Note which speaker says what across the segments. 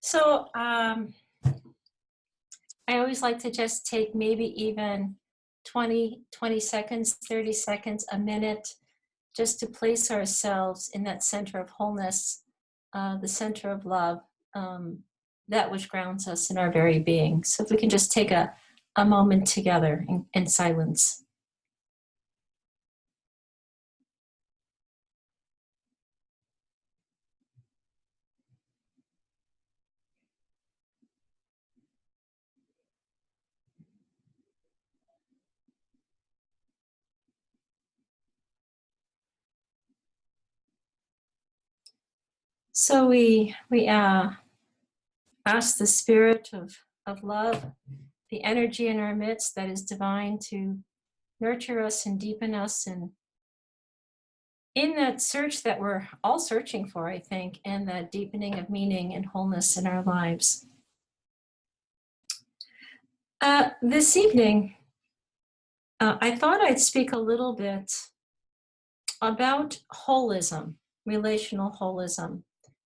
Speaker 1: So I always like to just take maybe even 20 seconds, 30 seconds, a minute, just to place ourselves in that center of wholeness, the center of love, that which grounds us in our very being. So if we can just take a moment together in silence. So we ask the spirit of love, the energy in our midst that is divine, to nurture us and deepen us, and in that search that we're all searching for, I think, and that deepening of meaning and wholeness in our lives. This evening, I thought I'd speak a little bit about holism, relational holism,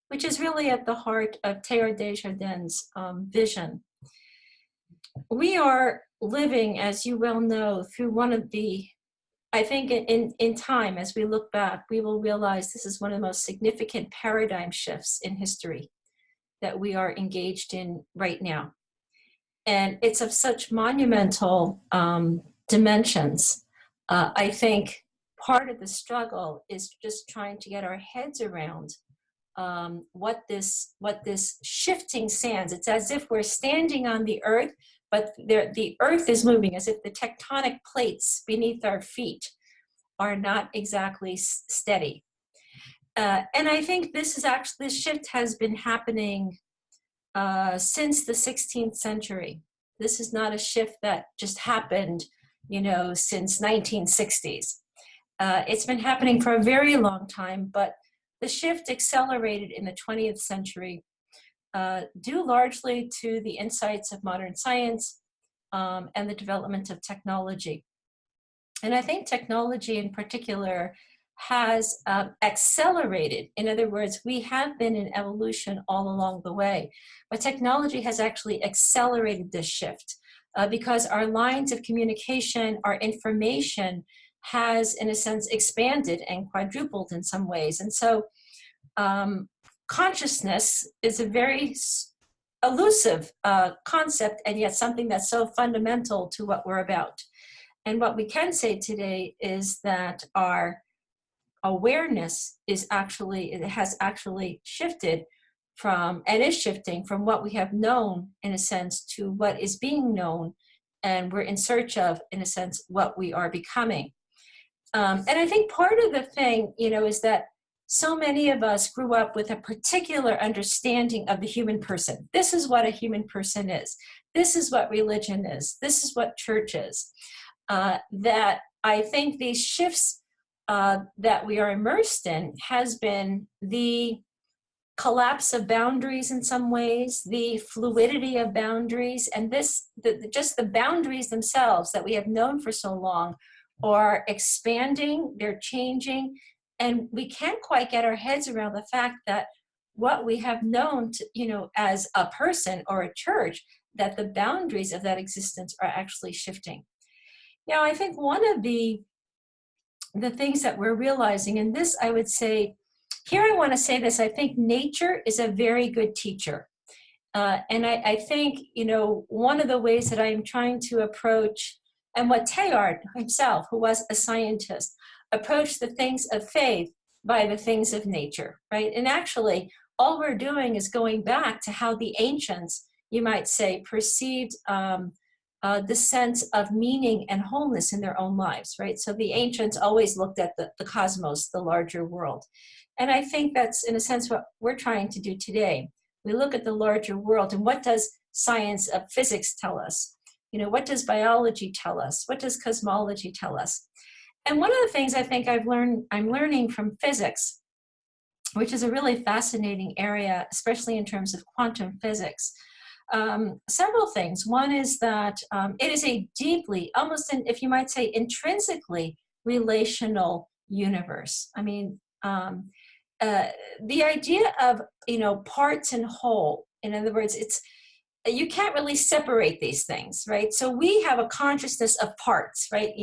Speaker 1: which is really at the heart of Teilhard de Chardin's vision. We are living, as you well know, through one of the, I think in time, as we look back, we will realize this is one of the most significant paradigm shifts in history that we are engaged in right now. And it's of such monumental dimensions. I think part of the struggle is just trying to get our heads around what this shifting sands. It's as if we're standing on the earth, but the earth is moving, as if the tectonic plates beneath our feet are not exactly steady. And I think this shift has been happening since the 16th century. This is not a shift that just happened, since 1960s. It's been happening for a very long time, but the shift accelerated in the 20th century, due largely to the insights of modern science and the development of technology. And I think technology in particular has accelerated. In other words, we have been in evolution all along the way, but technology has actually accelerated this shift because our lines of communication, our information has, in a sense, expanded and quadrupled in some ways. And so consciousness is a very elusive concept, and yet something that's so fundamental to what we're about. And what we can say today is that our awareness has actually shifted and is shifting from what we have known, in a sense, to what is being known, and we're in search of, in a sense, what we are becoming. And I think part of the thing, is that so many of us grew up with a particular understanding of the human person. This is what a human person is. This is what religion is. This is what church is. That I think these shifts that we are immersed in has been the collapse of boundaries in some ways, the fluidity of boundaries, and just the boundaries themselves that we have known for so long are expanding, they're changing, and we can't quite get our heads around the fact that what we have known as a person or a church, that the boundaries of that existence are actually shifting. Now, I think one of the things that we're realizing, and this I would say, here I want to say this, I think nature is a very good teacher. And I think, one of the ways that I'm trying to approach, and what Teilhard himself, who was a scientist, approached the things of faith by the things of nature, right? And actually, all we're doing is going back to how the ancients, you might say, perceived the sense of meaning and wholeness in their own lives, right? So the ancients always looked at the cosmos, the larger world. And I think that's, in a sense, what we're trying to do today. We look at the larger world, and what does science of physics tell us? What does biology tell us? What does cosmology tell us? And one of the things I think I'm learning from physics, which is a really fascinating area, especially in terms of quantum physics, several things. One is that it is a deeply, almost, if you might say, intrinsically relational universe. I mean, the idea of, parts and whole, in other words, you can't really separate these things, right? So we have a consciousness of parts, right?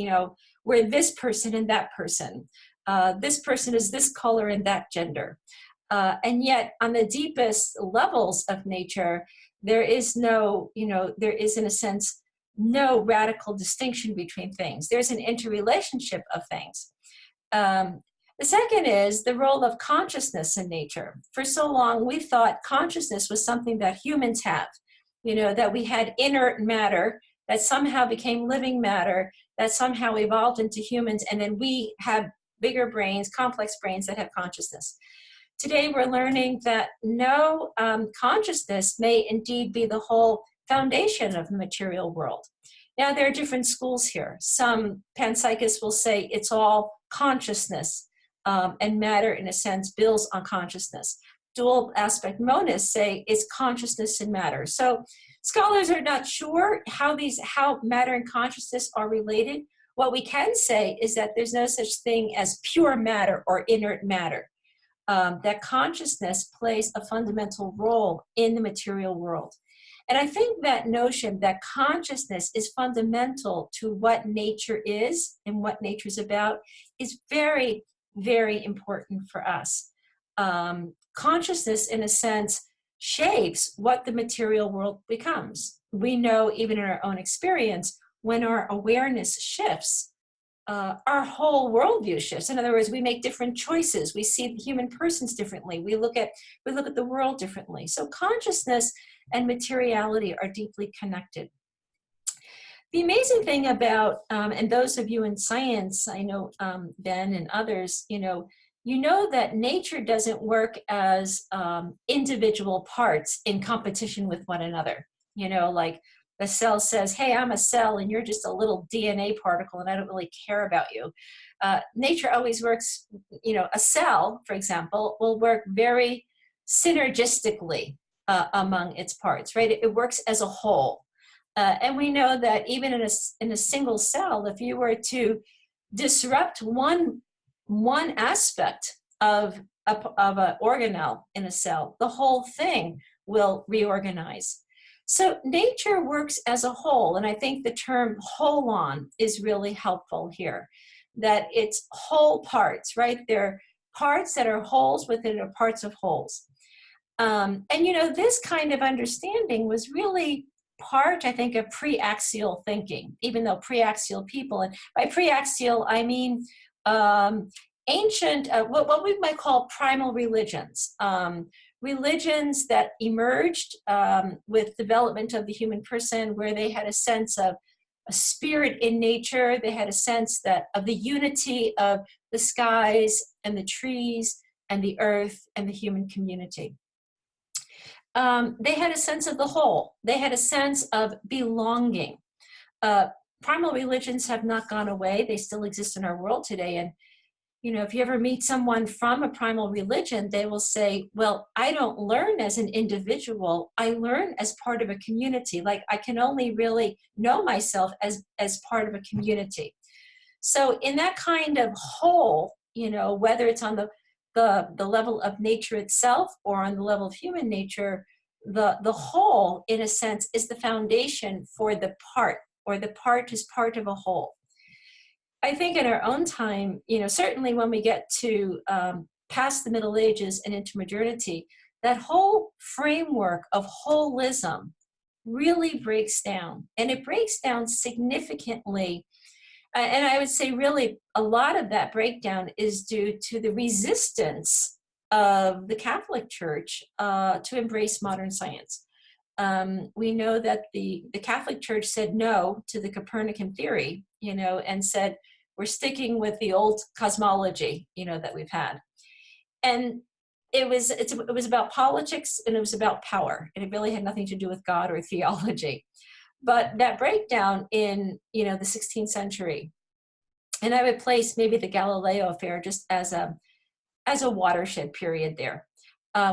Speaker 1: We're this person and that person. This person is this color and that gender. And yet on the deepest levels of nature, there is no, there is in a sense, no radical distinction between things. There's an interrelationship of things. The second is the role of consciousness in nature. For so long, we thought consciousness was something that humans have, that we had inert matter that somehow became living matter, that somehow evolved into humans, and then we have bigger brains, complex brains that have consciousness. Today, we're learning that no, consciousness may indeed be the whole foundation of the material world. Now, there are different schools here. Some panpsychists will say it's all consciousness, and matter, in a sense, builds on consciousness. Dual aspect monists say it's consciousness and matter. So scholars are not sure how matter and consciousness are related. What we can say is that there's no such thing as pure matter or inert matter. That consciousness plays a fundamental role in the material world. And I think that notion that consciousness is fundamental to what nature is and what nature is about is very, very important for us. Consciousness, in a sense, shapes what the material world becomes. We know, even in our own experience, when our awareness shifts, our whole worldview shifts. In other words, we make different choices. We see the human persons differently. We look at the world differently. So consciousness and materiality are deeply connected. The amazing thing about, and those of you in science, I know Ben and others, you know that nature doesn't work as individual parts in competition with one another. Like the cell says, hey, I'm a cell and you're just a little DNA particle and I don't really care about you. Nature always works, a cell, for example, will work very synergistically among its parts, right? It works as a whole. And we know that even in a single cell, if you were to disrupt one aspect of an organelle in a cell, the whole thing will reorganize. So nature works as a whole, and I think the term holon is really helpful here, that it's whole parts, right? They're parts that are wholes within a parts of wholes. And this kind of understanding was really part, I think, of pre-axial thinking, even though pre-axial people, and by pre-axial, I mean ancient, what we might call primal religions, religions that emerged with development of the human person, where they had a sense of a spirit in nature. They had a sense of the unity of the skies and the trees and the earth and the human community. They had a sense of the whole. They had a sense of belonging. Primal religions have not gone away. They still exist in our world today. And, if you ever meet someone from a primal religion, they will say, well, I don't learn as an individual. I learn as part of a community. Like I can only really know myself as part of a community. So in that kind of whole, whether it's on the level of nature itself or on the level of human nature, the whole, in a sense, is the foundation for the part, or the part is part of a whole. I think in our own time, certainly when we get to past the Middle Ages and into modernity, that whole framework of holism really breaks down, and it breaks down significantly. And I would say really a lot of that breakdown is due to the resistance of the Catholic Church to embrace modern science. We know that the Catholic Church said no to the Copernican theory, and said, we're sticking with the old cosmology, that we've had. And it was about politics and it was about power. And it really had nothing to do with God or theology. But that breakdown in, the 16th century, and I would place maybe the Galileo affair just as a watershed period there.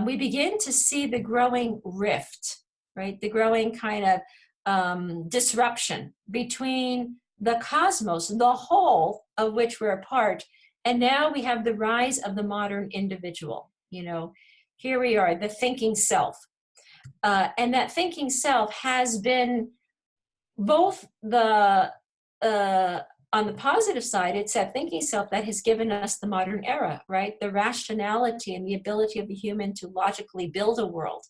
Speaker 1: We begin to see the growing rift, right? The growing kind of disruption between the cosmos, the whole, of which we're a part. And now we have the rise of the modern individual. Here we are, the thinking self. And that thinking self has been both on the positive side, it's that thinking self that has given us the modern era, right? The rationality and the ability of the human to logically build a world.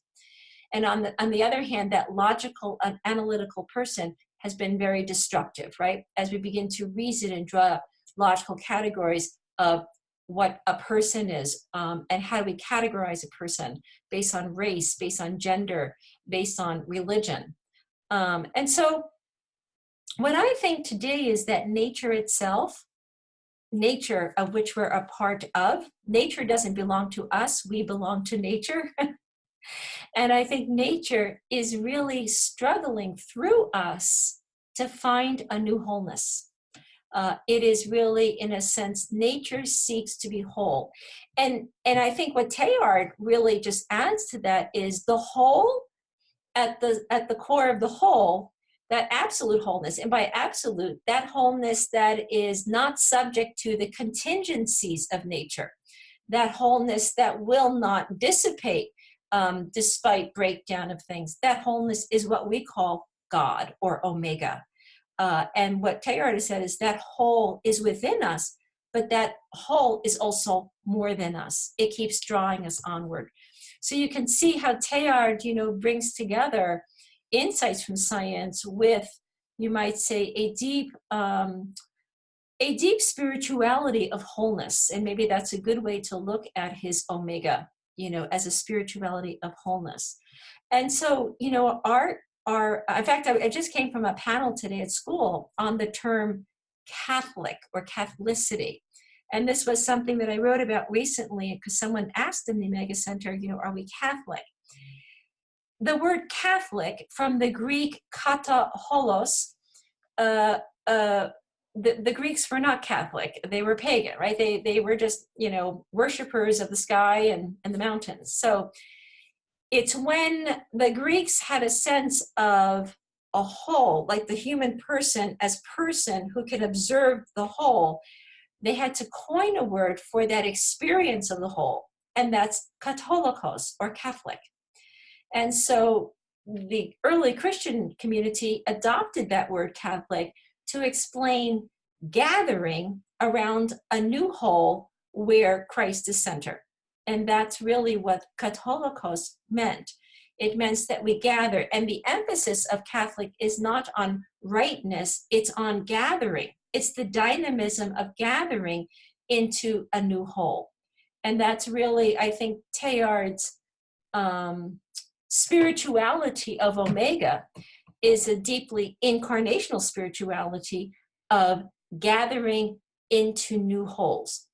Speaker 1: And on the other hand, that logical and analytical person has been very destructive, right? As we begin to reason and draw up logical categories of what a person is, and how do we categorize a person based on race, based on gender, based on religion. And so what I think today is that nature itself, nature of which we're a part of, nature doesn't belong to us, we belong to nature. And I think nature is really struggling through us to find a new wholeness. It is really, in a sense, nature seeks to be whole. And I think what Teilhard really just adds to that is the whole, at the core of the whole, that absolute wholeness. And by absolute, that wholeness that is not subject to the contingencies of nature, that wholeness that will not dissipate despite breakdown of things. That wholeness is what we call God or Omega. And what Teilhard has said is that whole is within us, but that whole is also more than us. It keeps drawing us onward. So you can see how Teilhard, brings together insights from science with, you might say, a deep spirituality of wholeness. And maybe that's a good way to look at his Omega, as a spirituality of wholeness. And so, in fact, I just came from a panel today at school on the term Catholic or Catholicity. And this was something that I wrote about recently because someone asked in the Omega Center, are we Catholic? The word Catholic, from the Greek kata holos, the Greeks were not Catholic. They were pagan, right? They were just, worshipers of the sky and the mountains. So it's when the Greeks had a sense of a whole, like the human person as person who could observe the whole, they had to coin a word for that experience of the whole, and that's katolikos, or Catholic. And so the early Christian community adopted that word Catholic to explain gathering around a new whole where Christ is center. And that's really what katolikos meant. It meant that we gather. And the emphasis of Catholic is not on rightness, it's on gathering. It's the dynamism of gathering into a new whole. And that's really, I think, Teilhard's spirituality of Omega is a deeply incarnational spirituality of gathering into new wholes.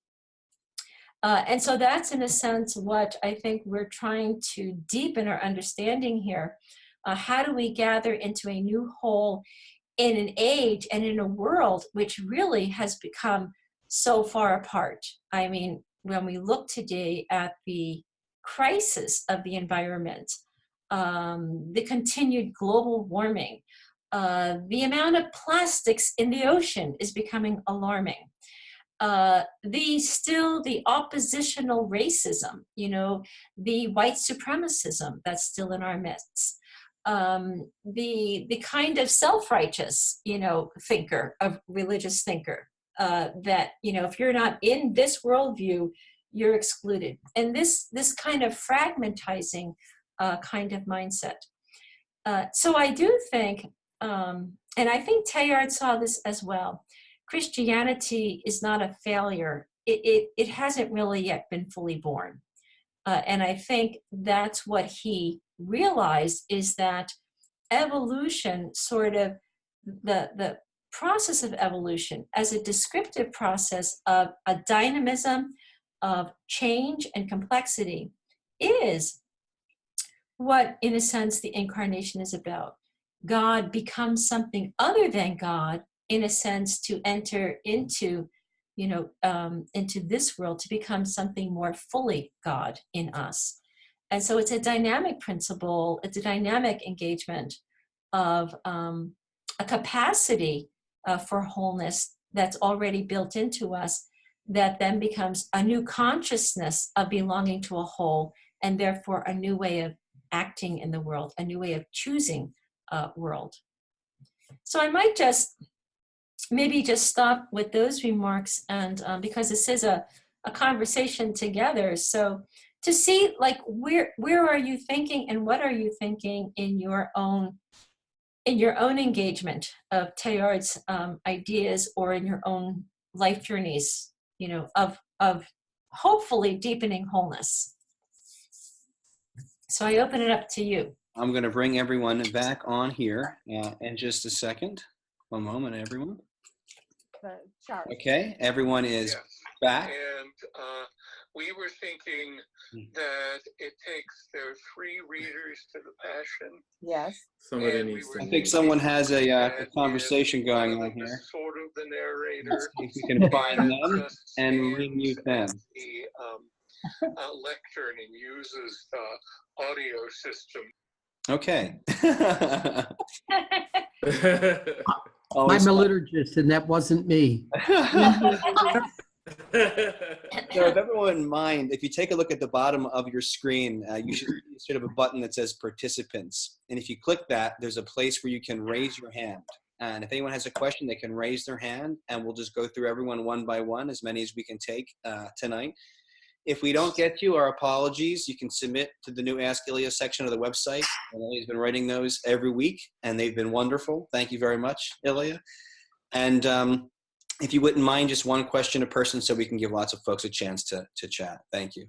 Speaker 1: And so that's, in a sense, what I think we're trying to deepen our understanding here. How do we gather into a new whole in an age and in a world which really has become so far apart? I mean, when we look today at the crisis of the environment, the continued global warming, the amount of plastics in the ocean is becoming alarming. The oppositional racism, the white supremacism that's still in our midst, the kind of self-righteous, thinker, of religious thinker, that, if you're not in this worldview, you're excluded. And this kind of fragmentizing kind of mindset. So I do think, and I think Teilhard saw this as well, Christianity is not a failure. It hasn't really yet been fully born. And I think that's what he realized, is that evolution, sort of the process of evolution as a descriptive process of a dynamism of change and complexity, is what, in a sense, the incarnation is about. God becomes something other than God, in a sense, to enter into, into this world, to become something more fully God in us. And so it's a dynamic principle, it's a dynamic engagement of a capacity for wholeness that's already built into us, that then becomes a new consciousness of belonging to a whole, and therefore a new way of acting in the world, a new way of choosing a world. So I might maybe just stop with those remarks, and because this is a conversation together, so to see like where are you thinking and what are you thinking in your own engagement of Teilhard's ideas, or in your own life journeys, you know, of hopefully deepening wholeness. So I open it up to you.
Speaker 2: I'm going to bring everyone back on here in just a second. One moment, everyone. Okay, everyone is back.
Speaker 3: And we were thinking that it takes, there are 3 readers to the Passion.
Speaker 4: Yes.
Speaker 5: Somebody needs to.
Speaker 2: I think someone has a conversation going on here.
Speaker 3: Sort of the narrator.
Speaker 2: If we can find them and remute them.
Speaker 3: The lectern and uses the audio system.
Speaker 2: Okay.
Speaker 6: I'm a liturgist, and that wasn't me.
Speaker 2: So with everyone in mind, if you take a look at the bottom of your screen, you should have a button that says participants. And if you click that, there's a place where you can raise your hand. And if anyone has a question, they can raise their hand, and we'll just go through everyone one by one, as many as we can take tonight. If we don't get to you, our apologies. You can submit to the new Ask Ilias section of the website. Ilia's been writing those every week, and they've been wonderful. Thank you very much, Ilia. And if you wouldn't mind, just one question a person so we can give lots of folks a chance to chat. Thank you.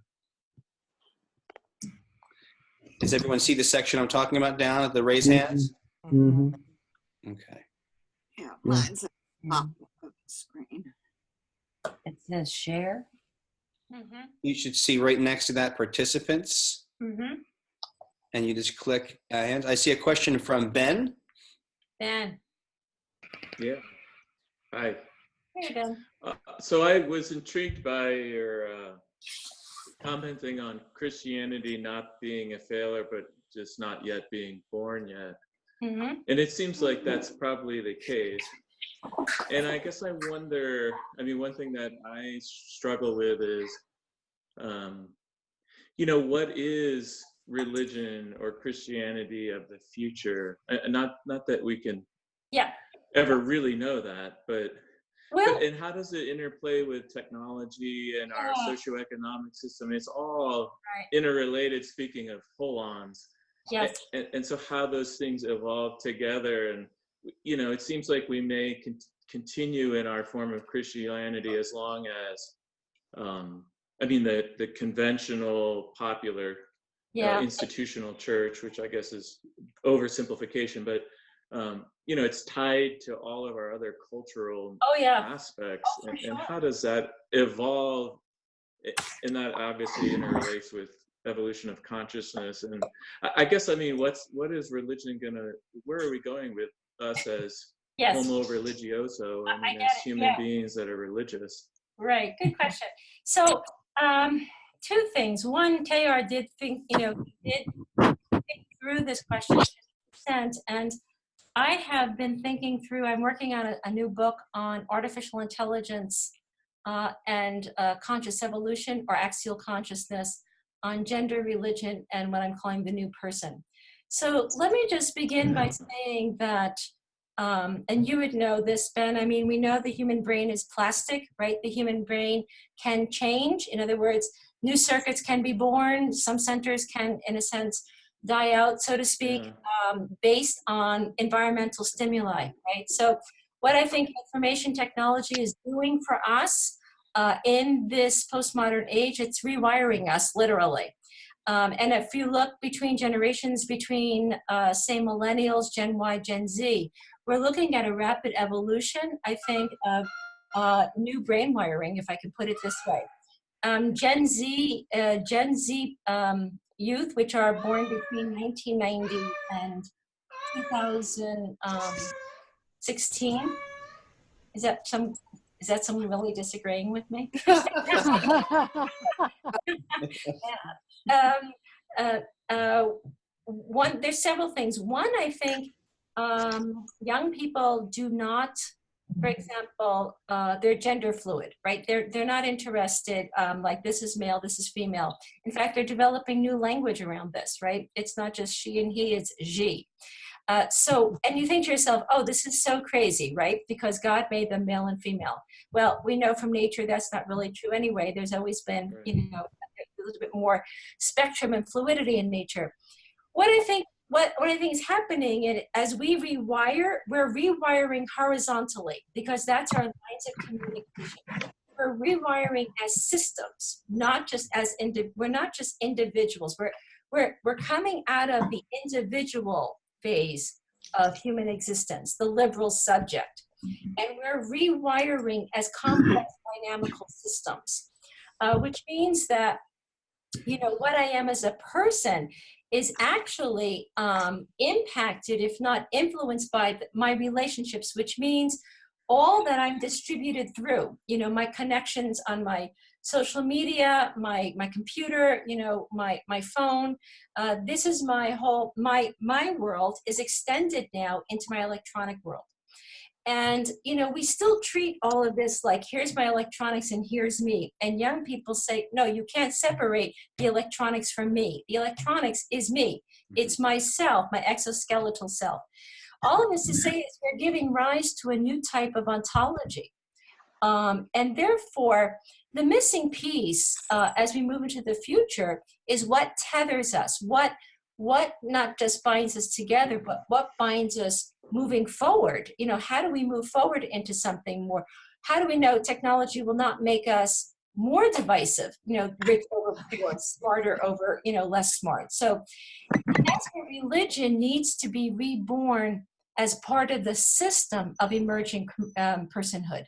Speaker 2: Does everyone see the section I'm talking about down at the raise hands?
Speaker 6: Mm-hmm.
Speaker 2: Okay.
Speaker 4: Yeah, mine's at the top of the screen.
Speaker 1: It says share.
Speaker 2: You should see right next to that participants.
Speaker 1: Mm-hmm.
Speaker 2: And you just click hands. I see a question from Ben.
Speaker 1: Ben.
Speaker 5: Yeah. Hi.
Speaker 1: Hey, Ben.
Speaker 5: So I was intrigued by your commenting on Christianity not being a failure, but just not yet being born yet.
Speaker 1: Mm-hmm.
Speaker 5: And it seems like that's probably the case. And I guess I wonder, I mean, one thing that I struggle with is, you know, what is religion or Christianity of the future? Not that we can ever really know that, but and how does it interplay with technology and our socioeconomic system? It's all interrelated, speaking of hold-ons.
Speaker 1: Yes.
Speaker 5: And so how those things evolve together, and you know, it seems like we may continue in our form of Christianity as long as, I mean, the conventional, popular, institutional church, which I guess is oversimplification, but you know, it's tied to all of our other cultural aspects. And how does that evolve? And that obviously interrelates with evolution of consciousness. And I guess, I mean, what is religion where are we going with us as homo religioso, I mean, as human beings that are religious?
Speaker 1: Right, good question. So, 2 things. One, Teilhard did think through this question, and I have been thinking through, I'm working on a new book on artificial intelligence and conscious evolution, or axial consciousness, on gender, religion, and what I'm calling the new person. So let me just begin by saying that, and you would know this, Ben, I mean, we know the human brain is plastic, right? The human brain can change. In other words, new circuits can be born. Some centers can, in a sense, die out, so to speak, based on environmental stimuli, right? So what I think information technology is doing for us in this postmodern age, it's rewiring us, literally. And if you look between generations, between, say, millennials, Gen Y, Gen Z, we're looking at a rapid evolution, I think, of new brain wiring, if I can put it this way. Gen Z youth, which are born between 1990 and 2016. Is that someone really disagreeing with me? There's several things. One, I think young people do not for example, they're gender fluid, right? They're not interested, like this is male, this is female. In fact, they're developing new language around this, right? It's not just she and he, it's she. And you think to yourself, oh, this is so crazy, right? Because God made them male and female. Well, we know from nature that's not really true anyway. There's always been, a little bit more spectrum and fluidity in nature. What I think is happening as we rewire, we're rewiring horizontally, because that's our lines of communication. We're rewiring as systems, not just as we're not just individuals. We're coming out of the individual phase of human existence, the liberal subject, and we're rewiring as complex dynamical systems, which means that what I am as a person is actually impacted, if not influenced, by my relationships, which means all that I'm distributed through, my connections on my social media, my computer, my phone. This is my world is extended now into my electronic world. And, we still treat all of this like, here's my electronics and here's me. And young people say, no, you can't separate the electronics from me. The electronics is me. It's myself, my exoskeletal self. All of this to say is we're giving rise to a new type of ontology. And therefore, the missing piece as we move into the future is what tethers us, what not just binds us together, but what binds us moving forward. How do we move forward into something more? How do we know technology will not make us more divisive, rich over poor, smarter over, less smart? So that's where religion needs to be reborn as part of the system of emerging personhood.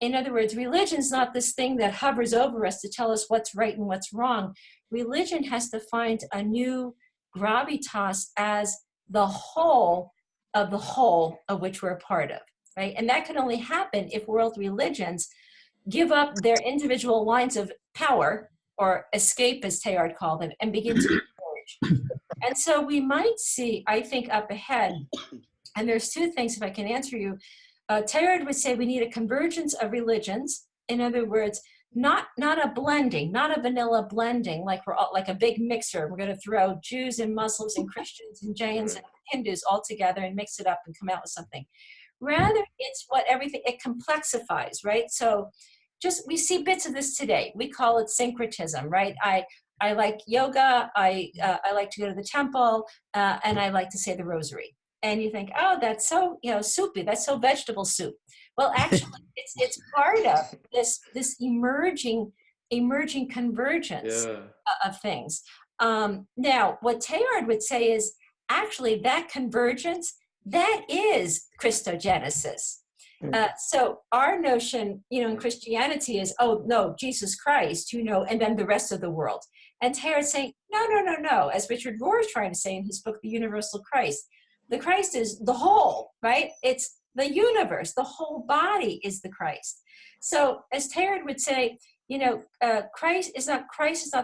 Speaker 1: In other words, religion's not this thing that hovers over us to tell us what's right and what's wrong. Religion has to find a new gravitas as the whole of which we're a part of, right? And that can only happen if world religions give up their individual lines of power, or escape, as Teilhard called them, and begin to emerge. And so we might see, I think, up ahead, and there's two things, if I can answer you. Teilhard would say we need a convergence of religions. In other words, not a blending, not a vanilla blending, like we're all like a big mixer. We're going to throw Jews and Muslims and Christians and Jains and Hindus all together and mix it up and come out with something. Rather, it's it complexifies, right? So we see bits of this today. We call it syncretism, right? I like yoga, I like to go to the temple, and I like to say the rosary. And you think, oh, that's so, soupy, that's so vegetable soup. Well, actually, it's part of this emerging convergence of things. Now, what Teilhard would say is, actually, that convergence, that is Christogenesis. So our notion, in Christianity is, oh, no, Jesus Christ, and then the rest of the world. And Teilhard's saying, no, as Richard Rohr is trying to say in his book, The Universal Christ. The Christ is the whole, right? It's the universe. The whole body is the Christ. So as Teilhard would say, Christ is not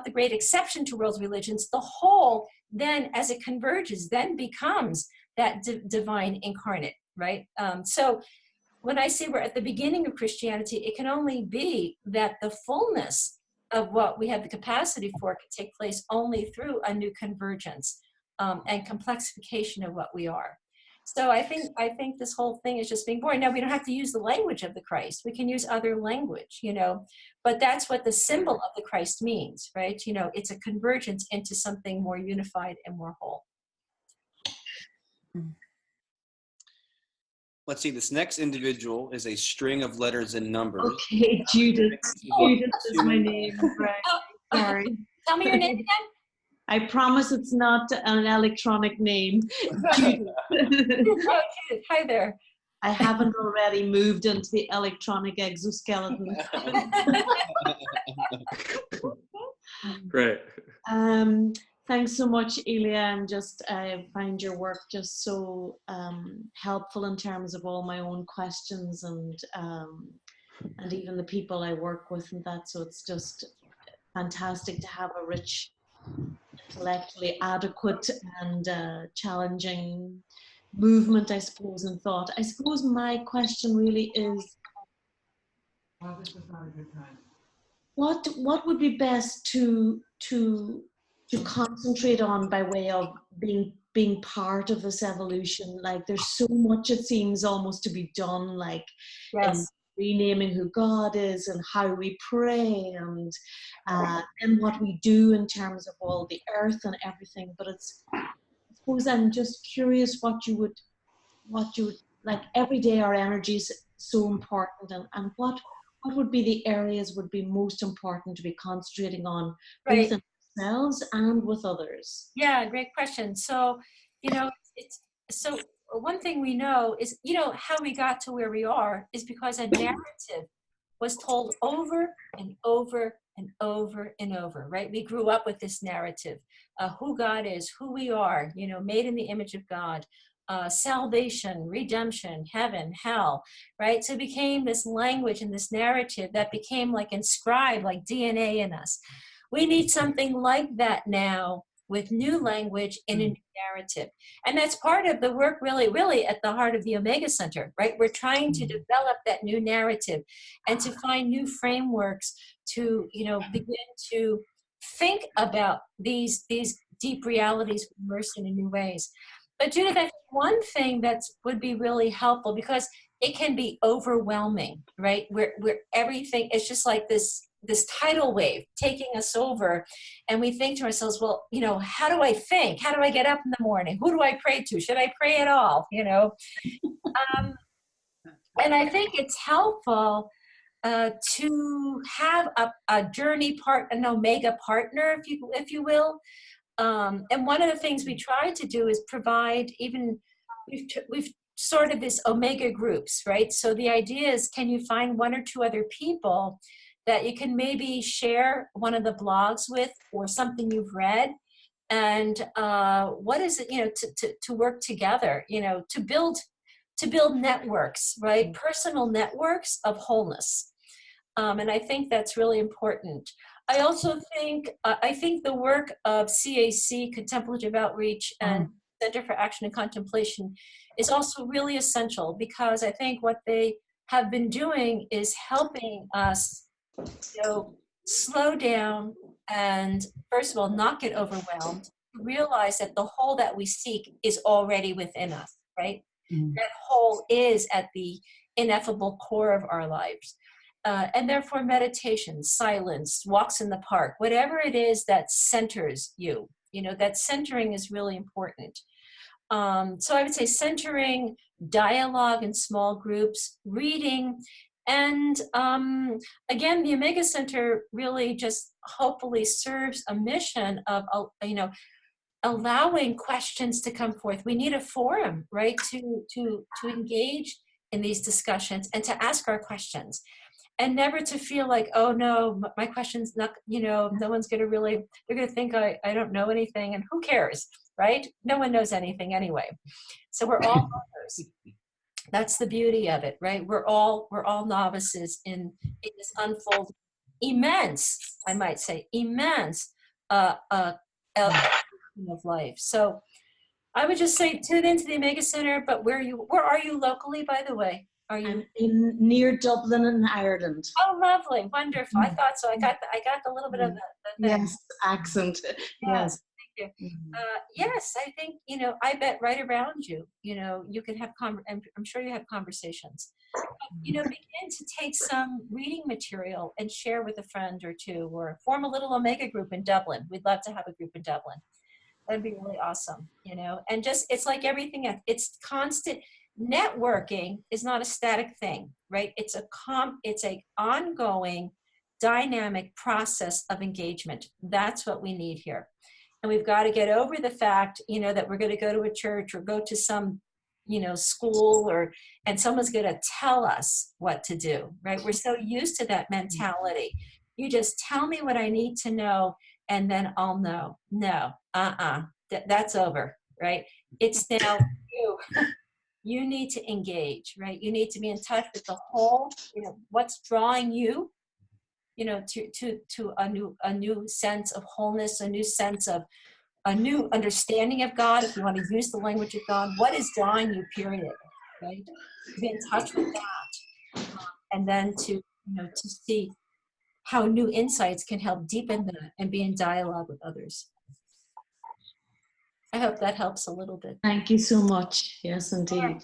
Speaker 1: the great exception to world religions. The whole then, as it converges, then becomes that divine incarnate, right? So when I say we're at the beginning of Christianity, it can only be that the fullness of what we have the capacity for can take place only through a new convergence and complexification of what we are. So I think this whole thing is just being born. Now, we don't have to use the language of the Christ. We can use other language, but that's what the symbol of the Christ means, right? It's a convergence into something more unified and more whole.
Speaker 2: Let's see, this next individual is a string of letters and numbers.
Speaker 7: Okay, Judith. Judith is my name. Right. Sorry.
Speaker 1: Tell me your name again.
Speaker 7: I promise it's not an electronic name. Judith.
Speaker 1: Oh, Judith. Hi there.
Speaker 7: I haven't already moved into the electronic exoskeleton.
Speaker 5: Great.
Speaker 7: Thanks so much, Ilia. I find your work just so helpful in terms of all my own questions and even the people I work with and that. So it's just fantastic to have a rich, intellectually adequate and challenging movement, I suppose, and thought. I suppose my question really is, what would be best to concentrate on by way of being part of this evolution? Like, there's so much, it seems, almost to be done, like in
Speaker 1: Yes.
Speaker 7: renaming who God is and how we pray and what we do in terms of all the earth and everything. But I suppose I'm just curious what you would like. Every day our energy is so important, and what would be the areas would be most important to be concentrating on,
Speaker 1: Right.
Speaker 7: both in ourselves and with others?
Speaker 1: Yeah, great question. So, it's so one thing we know is, how we got to where we are is because a narrative was told over and over and over and over, right? We grew up with this narrative, who God is, who we are, made in the image of God, salvation, redemption, heaven, hell, right? So it became this language and this narrative that became like inscribed, like DNA in us. We need something like that now, with new language in a new narrative. And that's part of the work, really, really at the heart of the Omega Center, right? We're trying to develop that new narrative and to find new frameworks to, begin to think about these deep realities immersed in new ways. But Judith, I think one thing that would be really helpful, because it can be overwhelming, right? Where everything is just like this tidal wave taking us over, and we think to ourselves, well, how do I think? How do I get up in the morning? Who do I pray to? Should I pray at all? And I think it's helpful to have a journey an Omega partner, if you will. And one of the things we try to do is provide, we've sorted this Omega groups, right? So the idea is, can you find one or two other people that you can maybe share one of the blogs with, or something you've read, and what is it, to work together, to build networks, right? Personal networks of wholeness. And I think that's really important. I also think, the work of CAC, Contemplative Outreach, and Center for Action and Contemplation is also really essential, because I think what they have been doing is helping us, slow down and, first of all, not get overwhelmed, realize that the whole that we seek is already within us, right? That whole is at the ineffable core of our lives. And therefore, meditation, silence, walks in the park, whatever it is that centers you, that centering is really important. So I would say centering, dialogue in small groups, reading, and again, the Omega Center really just hopefully serves a mission of, allowing questions to come forth. We need a forum, right, to engage in these discussions and to ask our questions. And never to feel like, oh no, my question's not, no one's going to really, they're going to think I don't know anything, and who cares, right? No one knows anything anyway. So we're all learners. That's the beauty of it, right? We're all novices in this unfold, immense, I might say, immense of life. So I would just say tune into the Omega Center. But where are you locally, by the way?
Speaker 7: I'm near Dublin in Ireland.
Speaker 1: Oh, lovely, wonderful. I thought so. I got a little bit of the thing.
Speaker 7: Yes, accent. Yes.
Speaker 1: Thank you. Yes, I think, I bet right around you, you can have, I'm sure you have conversations. Begin to take some reading material and share with a friend or two, or form a little Omega group in Dublin. We'd love to have a group in Dublin. That'd be really awesome, and just, it's like everything else. It's constant. Networking is not a static thing, right? It's a ongoing, dynamic process of engagement. That's what we need here. And we've got to get over the fact, that we're going to go to a church or go to some, school, and someone's going to tell us what to do, right? We're so used to that mentality. You just tell me what I need to know, and then I'll know. No, that's over, right? It's now you. You need to engage, right? You need to be in touch with the whole, what's drawing you, to a new sense of wholeness, a new sense of a new understanding of God, if you want to use the language of God. What is drawing you, period, right? To be in touch with that. And then to, to see how new insights can help deepen that and be in dialogue with others. I hope that helps a little bit.
Speaker 7: Thank you so much. Yes, indeed.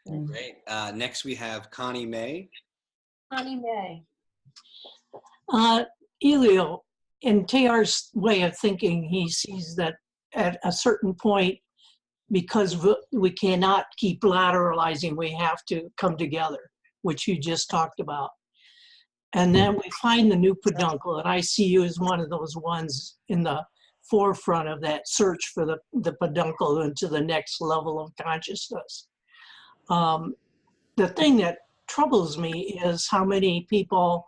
Speaker 1: Yeah.
Speaker 2: Great. Next we have Connie May.
Speaker 1: Connie May.
Speaker 8: Elio, in Teilhard's way of thinking, he sees that at a certain point, because we cannot keep lateralizing, we have to come together, which you just talked about. And then we find the new peduncle, and I see you as one of those ones in the forefront of that search for the peduncle into the next level of consciousness. The thing that troubles me is how many people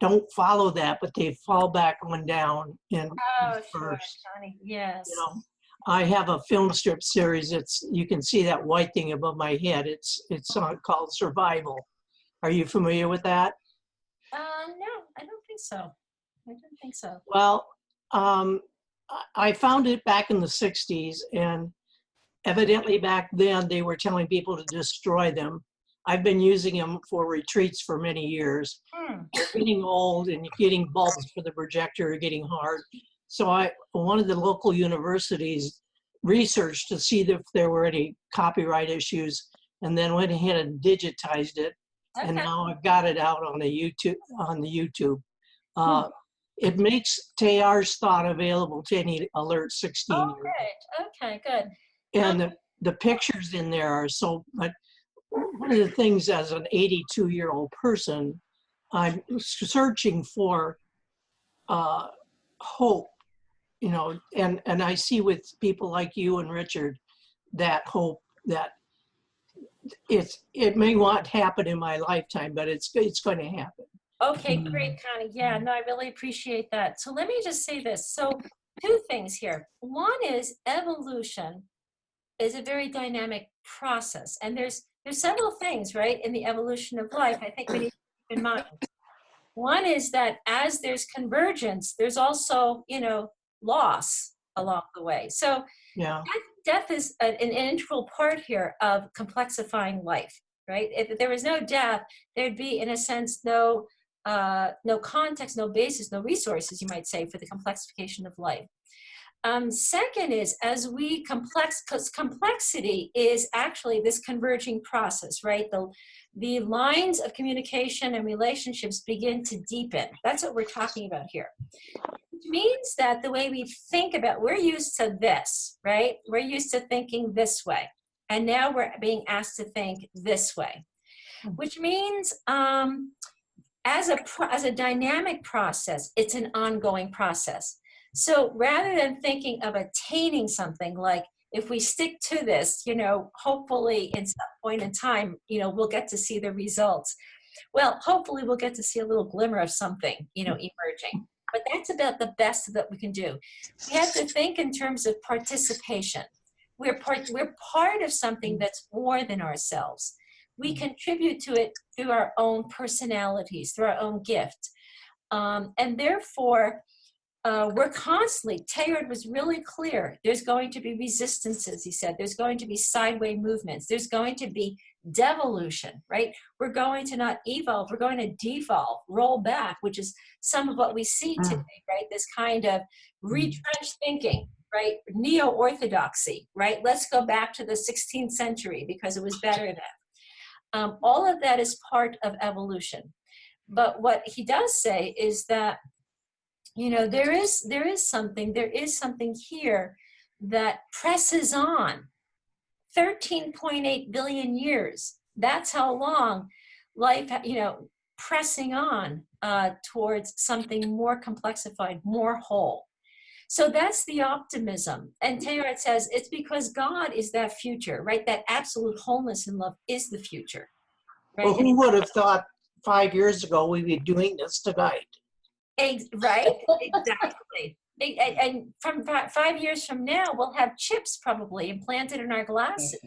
Speaker 8: don't follow that, but they fall back on down in
Speaker 1: Sure,
Speaker 8: first.
Speaker 1: Connie. Yes.
Speaker 8: I have a film strip series. You can see that white thing above my head. It's called Survival. Are you familiar with that?
Speaker 1: No, I don't think so. I don't think so.
Speaker 8: Well, I found it back in the 60s, and evidently back then they were telling people to destroy them. I've been using them for retreats for many years. They're getting old, and getting bulbs for the projector are getting hard. So one of the local universities researched to see if there were any copyright issues, and then went ahead and digitized it.
Speaker 1: Okay.
Speaker 8: And now I've got it out on the YouTube. It makes Teilhard's thought available to any alert 16 year old.
Speaker 1: Okay, good.
Speaker 8: And the pictures in there are so, but one of the things as an 82-year-old person, I'm searching for hope, and I see with people like you and Richard, that hope that it may not happen in my lifetime, but it's going to happen.
Speaker 1: Okay, great, Connie. Yeah, no, I really appreciate that. So let me just say this. So 2 things here. One is evolution is a very dynamic process. And there's several things, right, in the evolution of life I think we need to keep in mind. One is that as there's convergence, there's also, loss along the way. So
Speaker 8: Yeah.
Speaker 1: death is an integral part here of complexifying life, right? If there was no death, there'd be, in a sense, no context, no basis, no resources, you might say, for the complexification of life. Second is, as we because complexity is actually this converging process, right? The lines of communication and relationships begin to deepen. That's what we're talking about here. Which means that the way we think about, we're used to this, right? We're used to thinking this way. And now we're being asked to think this way. Which means as a dynamic process, it's an ongoing process. So rather than thinking of attaining something, like if we stick to this, hopefully in some point in time, we'll get to see the results. Well, hopefully we'll get to see a little glimmer of something, emerging. But that's about the best that we can do. We have to think in terms of participation. We're part of something that's more than ourselves. We contribute to it through our own personalities, through our own gift. And therefore, we're constantly, Teilhard was really clear, there's going to be resistances, he said, there's going to be sideways movements, there's going to be devolution, right? We're going to not evolve, we're going to devolve, roll back, which is some of what we see today, right? This kind of retrenched thinking, right? Neo-orthodoxy, right? Let's go back to the 16th century because it was better then. All of that is part of evolution. But what he does say is that there is something here that presses on 13.8 billion years. That's how long life, pressing on towards something more complexified, more whole. So that's the optimism. And Teilhard says it's because God is that future, right? That absolute wholeness and love is the future. Right?
Speaker 8: Well, who would have thought 5 years ago we'd be doing this tonight?
Speaker 1: Right? Exactly. And from 5 years from now, we'll have chips probably implanted in our glasses.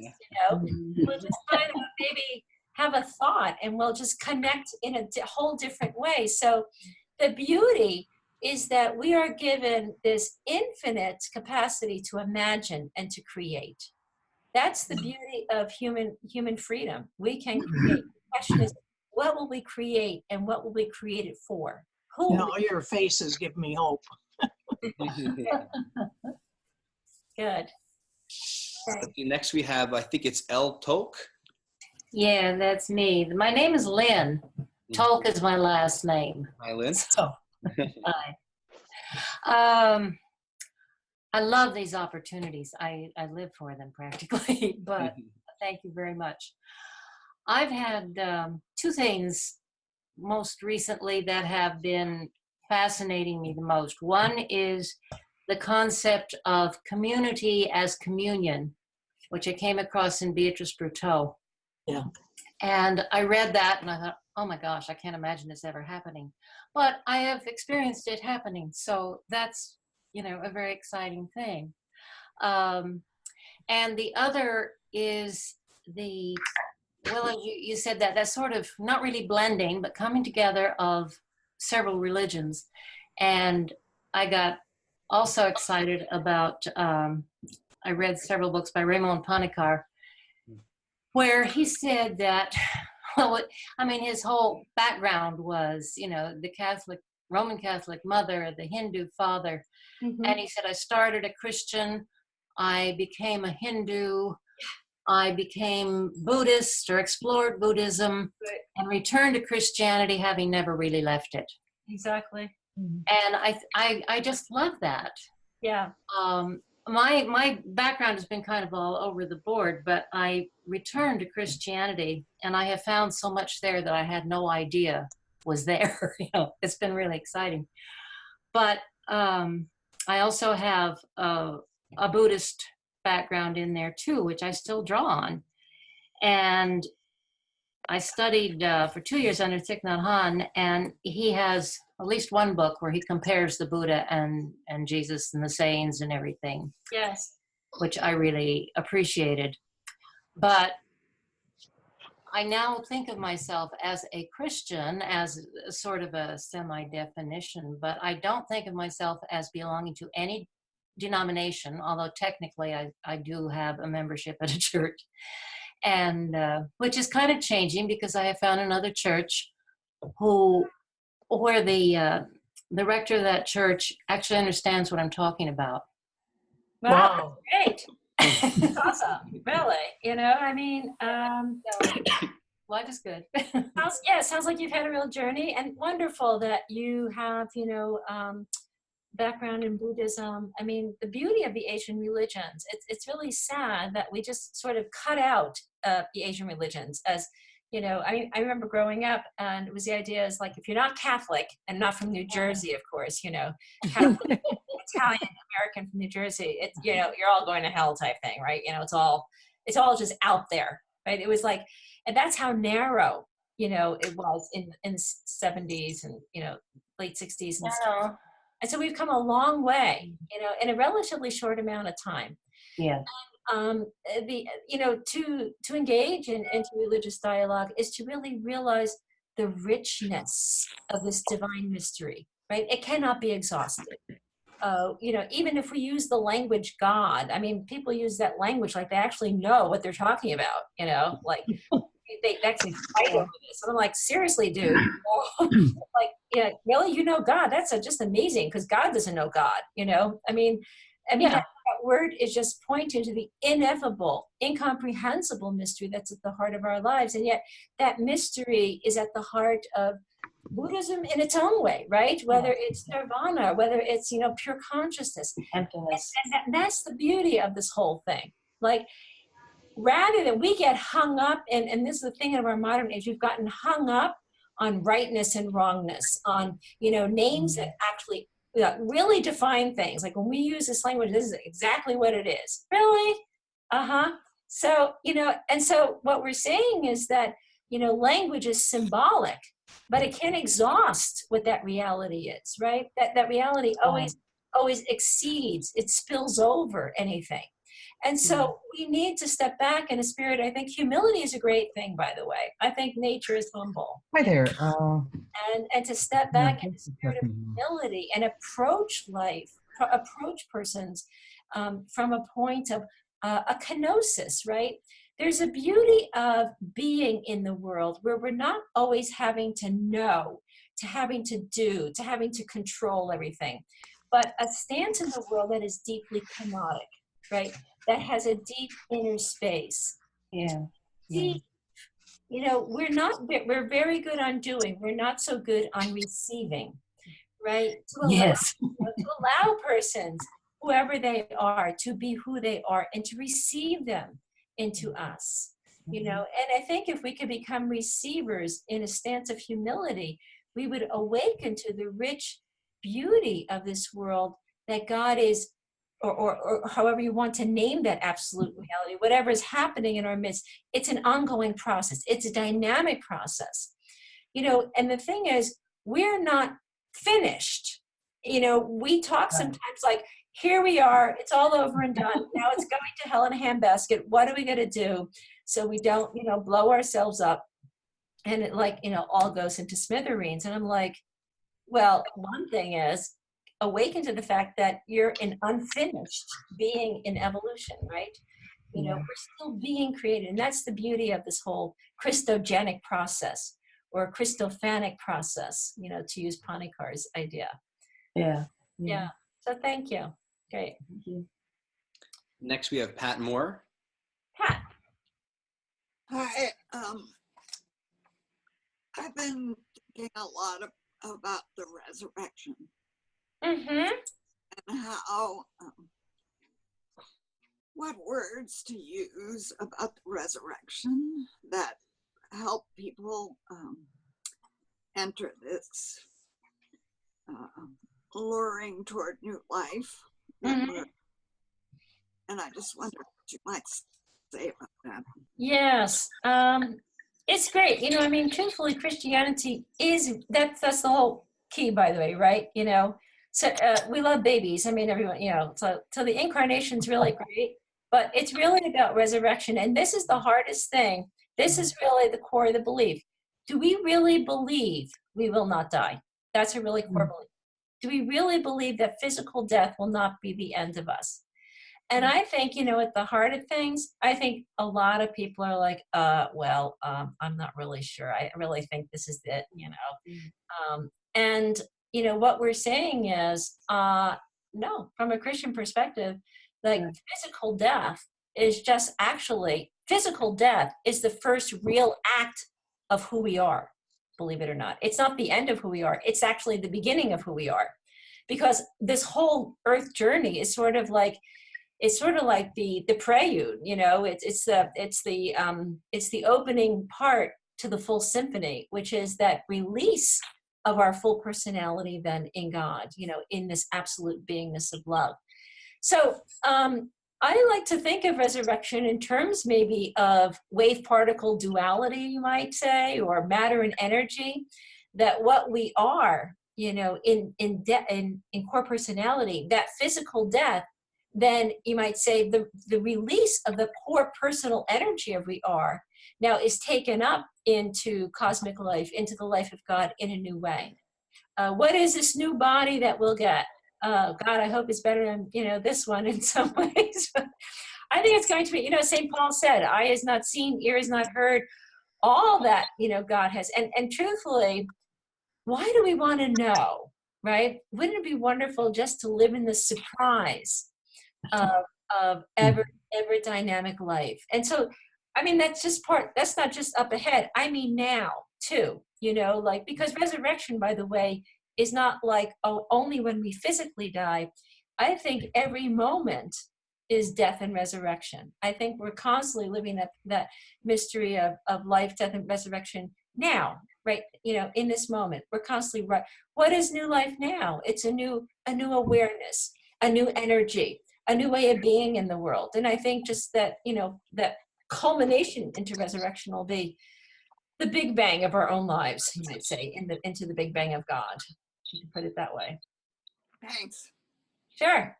Speaker 1: We'll just kind of maybe have a thought, and we'll just connect in a whole different way. So the beauty is that we are given this infinite capacity to imagine and to create. That's the beauty of human freedom. We can create. The question is, what will we create, and what will we create it for? Who will we
Speaker 8: Your faces give me hope.
Speaker 1: Good.
Speaker 2: Okay, next we have, I think it's El Tolk.
Speaker 9: Yeah, that's me. My name is Lynn. Tolk is my last name.
Speaker 2: Hi, Lynn.
Speaker 9: So, hi. I love these opportunities. I live for them practically, but thank you very much. I've had two things most recently that have been fascinating me the most. One is the concept of community as communion, which I came across in Beatrice Brutteaux.
Speaker 8: Yeah.
Speaker 9: And I read that and I thought, oh my gosh, I can't imagine this ever happening. But I have experienced it happening. So that's, a very exciting thing. And the other is you said that sort of not really blending, but coming together of several religions. And I got also excited about, I read several books by Raymond Panikkar, where he said that, his whole background was, the Roman Catholic mother, the Hindu father.
Speaker 1: Mm-hmm.
Speaker 9: And he said, I started a Christian, I became a Hindu, I became Buddhist or explored Buddhism,
Speaker 1: right,
Speaker 9: and returned to Christianity having never really left it.
Speaker 1: Exactly.
Speaker 9: And I just love that.
Speaker 1: Yeah.
Speaker 9: My background has been kind of all over the board, but I returned to Christianity and I have found so much there that I had no idea was there. It's been really exciting. But I also have a Buddhist background in there too, which I still draw on. And I studied for 2 years under Thich Nhat Hanh, and he has at least one book where he compares the Buddha and Jesus and the sayings and everything.
Speaker 1: Yes.
Speaker 9: Which I really appreciated. But I now think of myself as a Christian, as sort of a semi-definition, but I don't think of myself as belonging to any denomination, although technically I do have a membership at a church, and which is kind of changing because I have found another church where the rector of that church actually understands what I'm talking about.
Speaker 1: Wow. Great. Awesome. Really,
Speaker 9: life is good.
Speaker 1: Sounds like you've had a real journey, and wonderful that you have, background in Buddhism. I mean, the beauty of the Asian religions, it's really sad that we just sort of cut out the Asian religions as, I remember growing up, and it was the idea is like, if you're not Catholic and not from New Jersey, of course, Catholic, Italian, American from New Jersey, it's, you're all going to hell type thing, right? It's all just out there, right? It was like, and that's how narrow, it was in the 70s and, late 60s and stuff. And so we've come a long way, in a relatively short amount of time.
Speaker 9: Yeah.
Speaker 1: To engage in interreligious dialogue is to really realize the richness of this divine mystery, right? It cannot be exhausted. Even if we use the language God, people use that language like they actually know what they're talking about, like they actually fight over this. And I'm like, seriously, dude, really, God? That's just amazing, because God doesn't know God, that word is just pointing to the ineffable, incomprehensible mystery that's at the heart of our lives. And yet that mystery is at the heart of Buddhism in its own way, right? Whether it's nirvana, whether it's, pure consciousness.
Speaker 9: Emptiness.
Speaker 1: And that's the beauty of this whole thing. Like, rather than we get hung up, and this is the thing of our modern age, we've gotten hung up on rightness and wrongness, on, names that actually really define things. Like when we use this language, this is exactly what it is. Really? So, and so what we're saying is that, language is symbolic, but it can't exhaust what that reality is, right? That reality always exceeds, it spills over anything. And so we need to step back in a spirit. I think humility is a great thing, by the way. I think nature is humble.
Speaker 10: Hi there.
Speaker 1: And to step back in a spirit of humility and approach life, approach persons from a point of a kenosis, right? There's a beauty of being in the world where we're not always having to know, to having to do, to having to control everything, but a stance in the world that is deeply kenotic, right? That has a deep inner space.
Speaker 9: Yeah.
Speaker 1: Deep. You know, we're very good on doing. We're not so good on receiving, right?
Speaker 9: Yes.
Speaker 1: To allow persons, whoever they are, to be who they are and to receive them into us, you know. And I think if we could become receivers in a stance of humility, we would awaken to the rich beauty of this world that God is, or however you want to name that absolute reality, whatever is happening in our midst. It's an ongoing process. It's a dynamic process, you know. And the thing is, we're not finished. You know, we talk sometimes like, here we are, it's all over and done. Now it's going to hell in a handbasket. What are we going to do so we don't, you know, blow ourselves up and it, like, you know, all goes into smithereens? And I'm like, well, one thing is awaken to the fact that you're an unfinished being in evolution, right? You know, we're still being created. And that's the beauty of this whole Christogenic process or Christophanic process, you know, to use Panikar's idea.
Speaker 9: Yeah.
Speaker 1: Yeah. So thank you. Great.
Speaker 9: Thank you.
Speaker 2: Next, we have Pat Moore.
Speaker 1: Pat.
Speaker 4: Hi. I've been thinking a lot about the resurrection.
Speaker 1: Mm-hmm.
Speaker 4: And how, what words to use about the resurrection that help people enter this luring toward new life.
Speaker 1: Mm-hmm.
Speaker 4: And I just wonder what you might say about that.
Speaker 1: Yes. It's great. You know, I mean, truthfully, Christianity is, that's the whole key, by the way, right? You know, so we love babies. I mean, everyone, you know, so the incarnation's really great, but it's really about resurrection. And this is the hardest thing. This is really the core of the belief. Do we really believe we will not die? That's a really core belief. Do we really believe that physical death will not be the end of us? And I think, you know, at the heart of things, I think a lot of people are like, well, I'm not really sure. I really think this is it, you know. And, you know, what we're saying is, no, from a Christian perspective, like physical death is just actually, physical death is the first real act of who we are, believe it or not. It's not the end of who we are. It's actually the beginning of who we are. Because this whole earth journey is sort of like, it's sort of like the prelude, you know. It's the opening part to the full symphony, which is that release of our full personality then in God, you know, in this absolute beingness of love. So I like to think of resurrection in terms maybe of wave particle duality, you might say, or matter and energy. That what we are, you know, in core personality, that physical death, then you might say the release of the core personal energy of we are now is taken up into cosmic life, into the life of God in a new way. What is this new body that we'll get? God, I hope it's better than, you know, this one in some ways. But I think it's going to be, you know, St. Paul said, eye is not seen, ear is not heard, all that, you know, God has. And truthfully, why do we want to know, right? Wouldn't it be wonderful just to live in the surprise of ever dynamic life? And so, I mean, that's not just up ahead. I mean, now too, you know, like, because resurrection, by the way, is not like, oh, only when we physically die. I think every moment is death and resurrection. I think we're constantly living that mystery of life, death, and resurrection now, right? You know, in this moment, we're constantly right. What is new life now? It's a new awareness, a new energy, a new way of being in the world. And I think just that, you know, that culmination into resurrection will be the big bang of our own lives, you might say, into the big bang of God. You can put it that way.
Speaker 4: Thanks.
Speaker 1: Sure.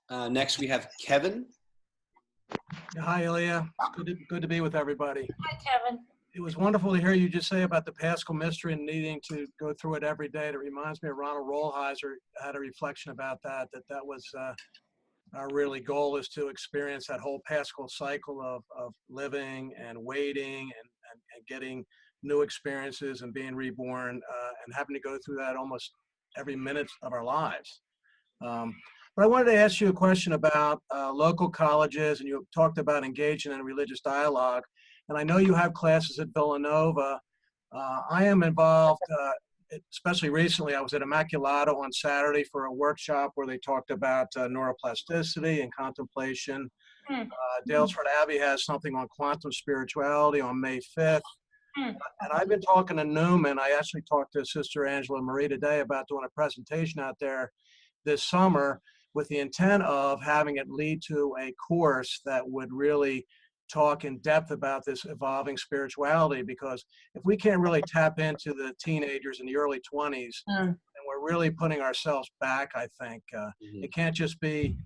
Speaker 2: Next, we have Kevin.
Speaker 10: Hi, Ilia. Good to be with everybody.
Speaker 1: Hi, Kevin.
Speaker 10: It was wonderful to hear you just say about the Paschal Mystery and needing to go through it every day. It reminds me of Ronald Rolheiser had a reflection about that was our really goal is to experience that whole Paschal cycle of living and waiting and getting new experiences and being reborn and having to go through that almost every minute of our lives. But I wanted to ask you a question about local colleges, and you talked about engaging in religious dialogue. And I know you have classes at Villanova. I am involved, especially recently, I was at Immaculata on Saturday for a workshop where they talked about neuroplasticity and contemplation. Dalesford Abbey has something on quantum spirituality on May 5th. And I've been talking to Newman. I actually talked to Sister Angela Marie today about doing a presentation out there this summer with the intent of having it lead to a course that would really talk in depth about this evolving spirituality, because if we can't really tap into the teenagers in the early 20s, then we're really putting ourselves back, I think. It can't just be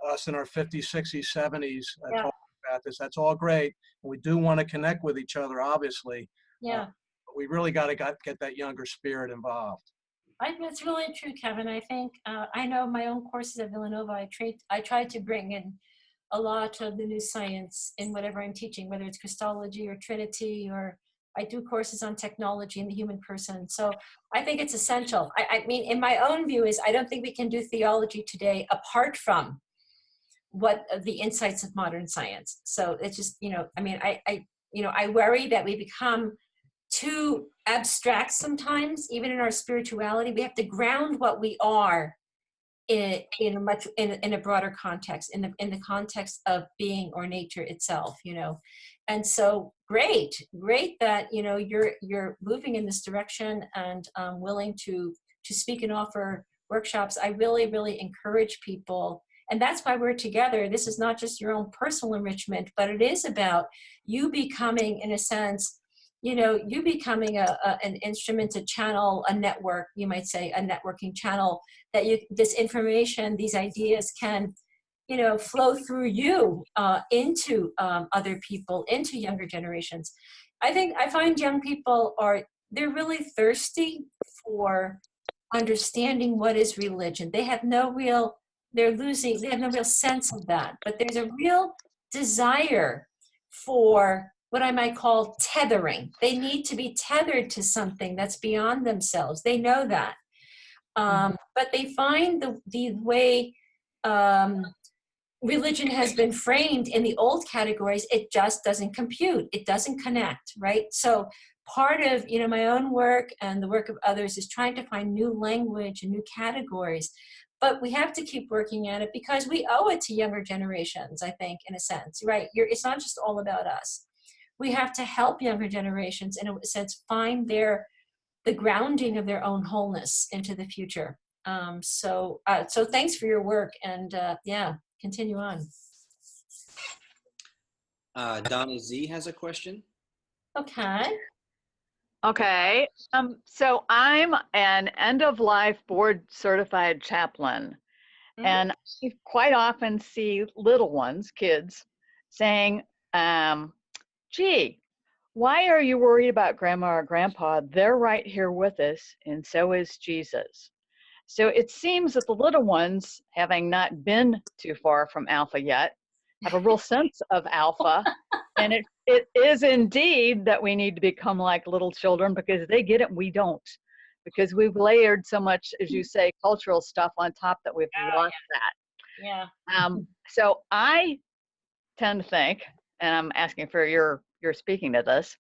Speaker 10: us in our 50s, 60s, 70s talking about this. That's all great. And we do want to connect with each other, obviously.
Speaker 1: Yeah.
Speaker 10: But we really got to get that younger spirit involved.
Speaker 1: That's really true, Kevin. I think I know my own courses at Villanova. I try to bring in a lot of the new science in whatever I'm teaching, whether it's Christology or Trinity, or I do courses on technology and the human person. So I think it's essential. I mean, in my own view is I don't think we can do theology today apart from what the insights of modern science. So it's just, I mean, I worry that we become too abstract sometimes, even in our spirituality. We have to ground what we are in a broader context, in the context of being or nature itself, And so great that you're moving in this direction and willing to speak and offer workshops. I really, really encourage people, and that's why we're together. This is not just your own personal enrichment, but it is about you becoming, in a sense, you becoming an instrument, a channel, a network, you might say, a networking channel, that this information, these ideas can, flow through you into other people, into younger generations. I find young people they're really thirsty for understanding what is religion. They have no real sense of that, but there's a real desire for what I might call tethering. They need to be tethered to something that's beyond themselves. They know that. But they find the way religion has been framed in the old categories, it just doesn't compute. It doesn't connect, right? So part of my own work and the work of others is trying to find new language and new categories. But we have to keep working at it because we owe it to younger generations, I think, in a sense, right? It's not just all about us. We have to help younger generations, in a sense, find the grounding of their own wholeness into the future. So thanks for your work, and continue on.
Speaker 2: Donna Z has a question.
Speaker 1: Okay.
Speaker 11: So I'm an end-of-life board certified chaplain, and I quite often see little ones, kids, saying, gee, why are you worried about grandma or grandpa? They're right here with us, and so is Jesus. So it seems that the little ones, having not been too far from Alpha yet, have a real sense of Alpha. And it is indeed that we need to become like little children, because they get it and we don't. Because we've layered so much, as you say, cultural stuff on top that we've lost that.
Speaker 1: Yeah.
Speaker 11: So I tend to think, and I'm asking for your speaking to this,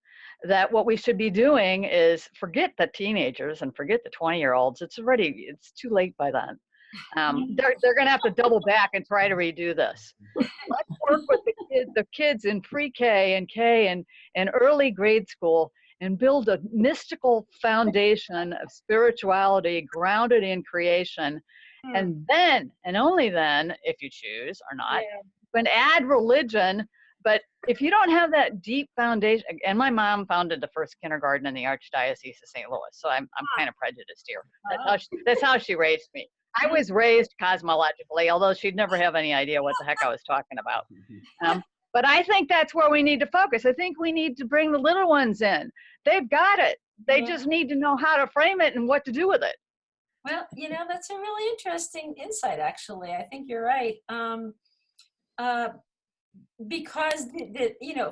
Speaker 11: that what we should be doing is forget the teenagers and forget the 20-year-olds. It's too late by then. They're going to have to double back and try to redo this. Let's work with the kids in pre-K and K and early grade school and build a mystical foundation of spirituality grounded in creation. And then, and only then, if you choose or not, but add religion. But if you don't have that deep foundation, and my mom founded the first kindergarten in the Archdiocese of St. Louis, so I'm kind of prejudiced here. That's how she raised me. I was raised cosmologically, although she'd never have any idea what the heck I was talking about. But I think that's where we need to focus. I think we need to bring the little ones in. They've got it. They just need to know how to frame it and what to do with it.
Speaker 1: Well, that's a really interesting insight, actually. I think you're right. Because,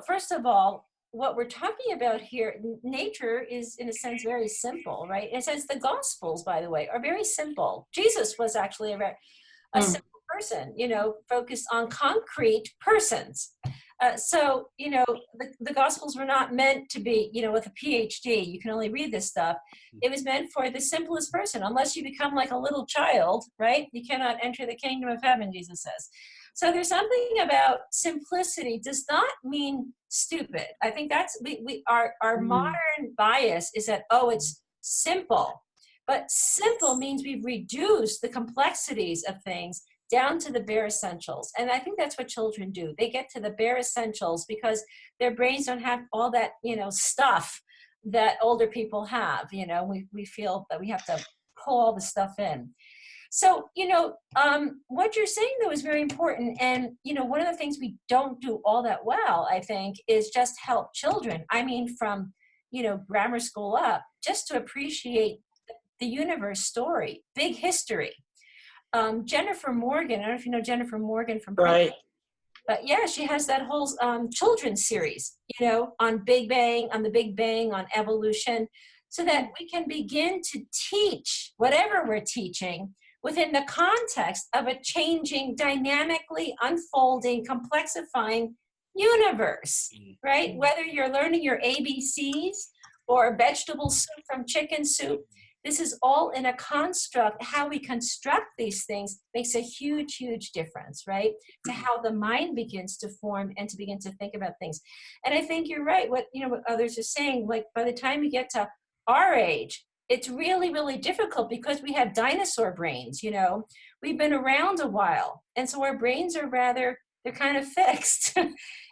Speaker 1: first of all, what we're talking about here, nature is, in a sense, very simple, right? In a sense, the Gospels, by the way, are very simple. Jesus was actually a simple person, focused on concrete persons. So, the Gospels were not meant to be, with a PhD, you can only read this stuff. It was meant for the simplest person. Unless you become like a little child, right? You cannot enter the kingdom of heaven, Jesus says. So there's something about simplicity does not mean stupid. I think that's, our modern bias is that, it's simple. But simple means we've reduced the complexities of things down to the bare essentials. And I think that's what children do. They get to the bare essentials because their brains don't have all that, stuff that older people have. We feel that we have to pull all the stuff in. So, what you're saying, though, is very important. And, one of the things we don't do all that well, I think, is just help children. I mean, from, grammar school up, just to appreciate the universe story, big history. Jennifer Morgan, I don't know if you know Jennifer Morgan from
Speaker 8: Right.
Speaker 1: But yeah, she has that whole children's series, on Big Bang, on the Big Bang, on evolution, so that we can begin to teach whatever we're teaching within the context of a changing, dynamically unfolding, complexifying universe, right? Whether you're learning your ABCs or vegetable soup from chicken soup, this is all in a construct. How we construct these things makes a huge, huge difference, right? To how the mind begins to form and to begin to think about things. And I think you're right. What others are saying, like by the time you get to our age, it's really, really difficult because we have dinosaur brains, we've been around a while. And so our brains are they're kind of fixed.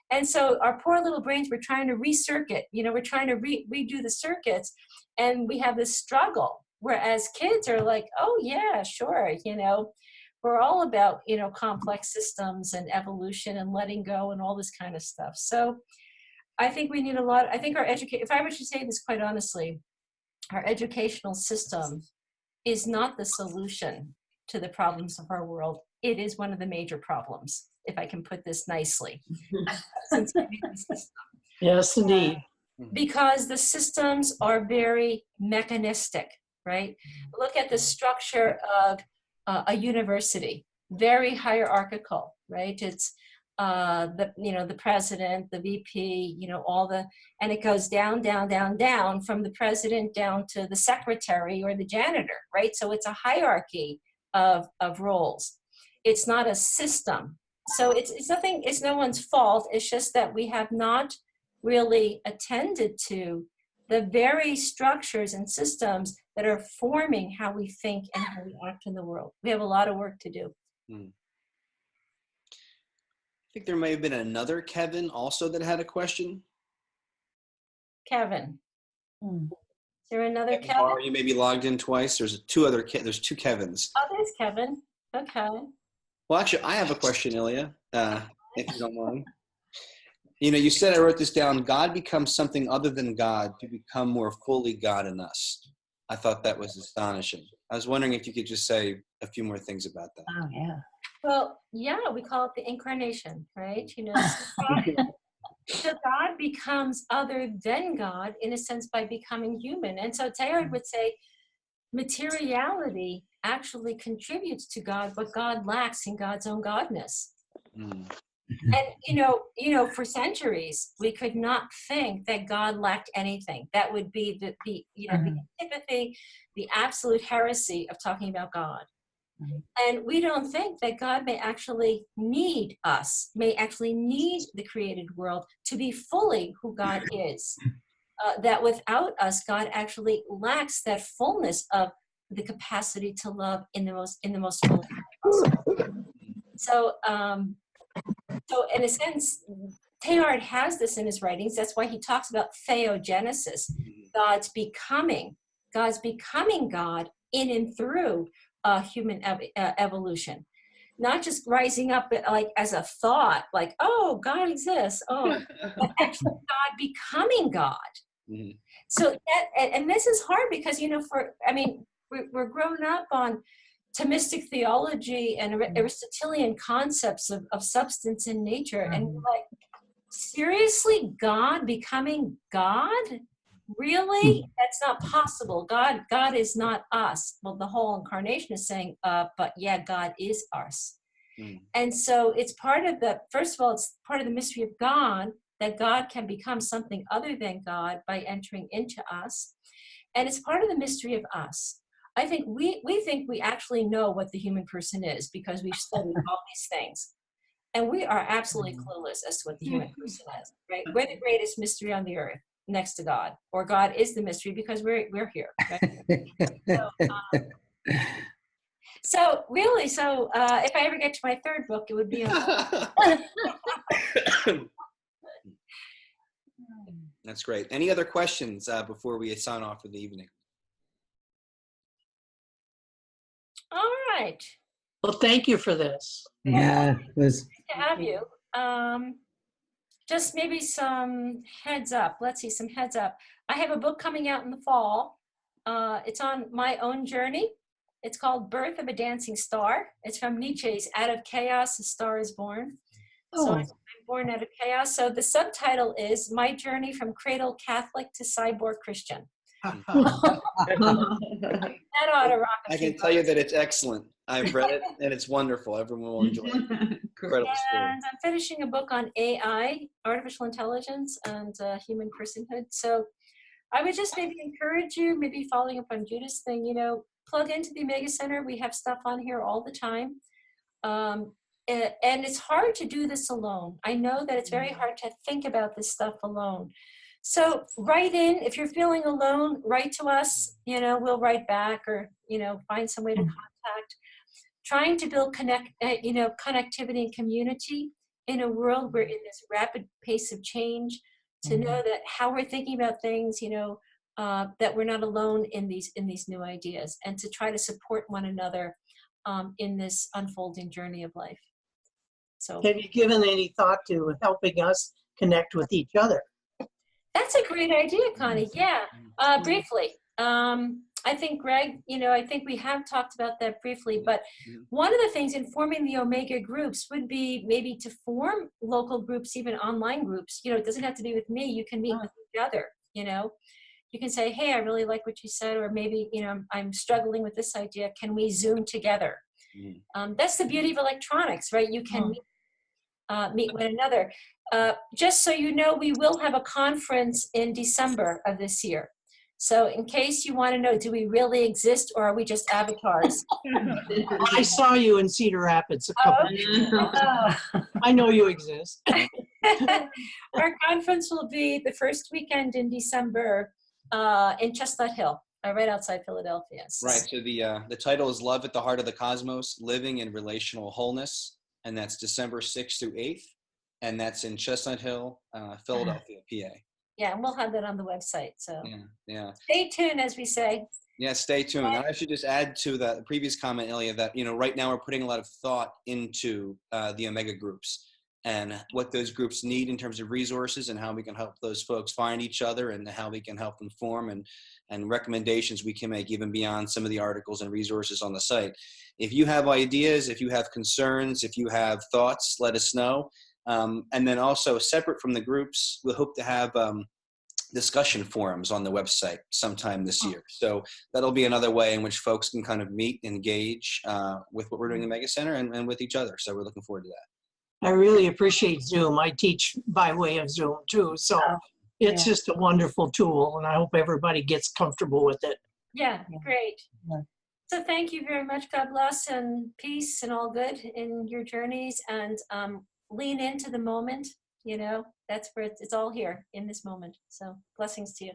Speaker 1: And so our poor little brains, we're trying to recircuit, we're trying to redo the circuits. And we have this struggle, whereas kids are like, oh yeah, sure. We're all about, complex systems and evolution and letting go and all this kind of stuff. So I think we need I think our education, if I were to say this quite honestly, our educational system is not the solution to the problems of our world. It is one of the major problems, if I can put this nicely.
Speaker 8: Yes, indeed.
Speaker 1: Because the systems are very mechanistic, right? Look at the structure of a university, very hierarchical, right? It's the president, the VP, and it goes down, down, down, down from the president down to the secretary or the janitor, right? So it's a hierarchy of roles. It's not a system. So it's nothing, it's no one's fault. It's just that we have not really attended to the very structures and systems that are forming how we think and how we act in the world. We have a lot of work to do.
Speaker 2: I think there may have been another Kevin also that had a question.
Speaker 1: Kevin. Is there another Kevin?
Speaker 2: Or you may be logged in twice. There's two Kevins.
Speaker 1: Oh, there's Kevin. Okay.
Speaker 2: Well, actually, I have a question, Ilia, if you don't mind. You said, I wrote this down, God becomes something other than God to become more fully God in us. I thought that was astonishing. I was wondering if you could just say a few more things about that.
Speaker 9: Oh, yeah.
Speaker 1: Well, yeah, we call it the incarnation, right? So God becomes other than God, in a sense, by becoming human. And so Teilhard would say materiality actually contributes to God, but God lacks in God's own godness. And, for centuries, we could not think that God lacked anything. That would be the antipathy, the absolute heresy of talking about God. And we don't think that God may actually need us, may actually need the created world to be fully who God is. That without us, God actually lacks that fullness of the capacity to love in the most full way possible. So in a sense, Teilhard has this in his writings. That's why he talks about theogenesis, God's becoming God in and through human evolution. Not just rising up like as a thought, like, oh, God exists. Oh, but actually God becoming God. Mm-hmm. So that, and this is hard because, you know, we're grown up on Thomistic theology and Aristotelian concepts of substance and nature. And we're like, seriously, God becoming God? Really? That's not possible. God is not us. Well, the whole incarnation is saying, but yeah, God is us. And so it's part of first of all, it's part of the mystery of God, that God can become something other than God by entering into us. And it's part of the mystery of us. I think we think we actually know what the human person is because we've studied all these things. And we are absolutely clueless as to what the human person is, right? We're the greatest mystery on the earth next to God, or God is the mystery because we're here, right? So really, if I ever get to my third book, it would be
Speaker 2: That's great. Any other questions before we sign off for the evening?
Speaker 1: All right.
Speaker 8: Well, thank you for this.
Speaker 6: Yeah, it was.
Speaker 1: Nice to have you. Just maybe some heads up. Let's see, some heads up. I have a book coming out in the fall. It's on my own journey. It's called Birth of a Dancing Star. It's from Nietzsche's Out of Chaos, a Star is Born.
Speaker 8: Oh.
Speaker 1: So I'm born out of chaos. So the subtitle is My Journey from Cradle Catholic to Cyborg Christian. That ought to rock.
Speaker 2: I can tell you that it's excellent. I've read it and it's wonderful. Everyone will enjoy it. Incredible story.
Speaker 1: And I'm finishing a book on AI, artificial intelligence, and human personhood. So I would just maybe encourage you, maybe following up on Judith's thing, you know, plug into the Omega Center. We have stuff on here all the time. And it's hard to do this alone. I know that it's very hard to think about this stuff alone. So write in, if you're feeling alone, write to us, you know, we'll write back, or, you know, find some way to contact. Trying to build connectivity and community in a world where in this rapid pace of change, to know that how we're thinking about things, you know, that we're not alone in these new ideas, and to try to support one another in this unfolding journey of life. So
Speaker 8: have you given any thought to helping us connect with each other?
Speaker 1: That's a great idea, Connie. Yeah, briefly. I think, Greg, you know, I think we have talked about that briefly, but one of the things in forming the Omega groups would be maybe to form local groups, even online groups. You know, it doesn't have to be with me. You can meet with each other, you know. You can say, hey, I really like what you said, or maybe, you know, I'm struggling with this idea. Can we Zoom together? That's the beauty of electronics, right? You can meet one another. Just so you know, we will have a conference in December of this year. So in case you want to know, do we really exist, or are we just avatars?
Speaker 8: I saw you in Cedar Rapids a couple of years ago. I know you exist.
Speaker 1: Our conference will be the first weekend in December in Chestnut Hill, right outside Philadelphia.
Speaker 2: Right, so the title is Love at the Heart of the Cosmos, Living in Relational Wholeness, and that's December 6th through 8th, and that's in Chestnut Hill, Philadelphia, PA.
Speaker 1: Yeah, and we'll have that on the website, so
Speaker 2: yeah.
Speaker 1: Stay tuned, as we say.
Speaker 2: Yeah, stay tuned. I should just add to the previous comment, Ilia, that, you know, right now we're putting a lot of thought into the Omega groups and what those groups need in terms of resources, and how we can help those folks find each other, and how we can help them form, and recommendations we can make even beyond some of the articles and resources on the site. If you have ideas, if you have concerns, if you have thoughts, let us know. And then also, separate from the groups, we'll hope to have discussion forums on the website sometime this year. So that'll be another way in which folks can kind of meet, engage with what we're doing in the Mega Center, and with each other. So we're looking forward to that.
Speaker 8: I really appreciate Zoom. I teach by way of Zoom too. So it's just a wonderful tool, and I hope everybody gets comfortable with it.
Speaker 1: Yeah, great. So thank you very much. God bless and peace and all good in your journeys, and lean into the moment. You know, that's where it's all here in this moment. So blessings to you.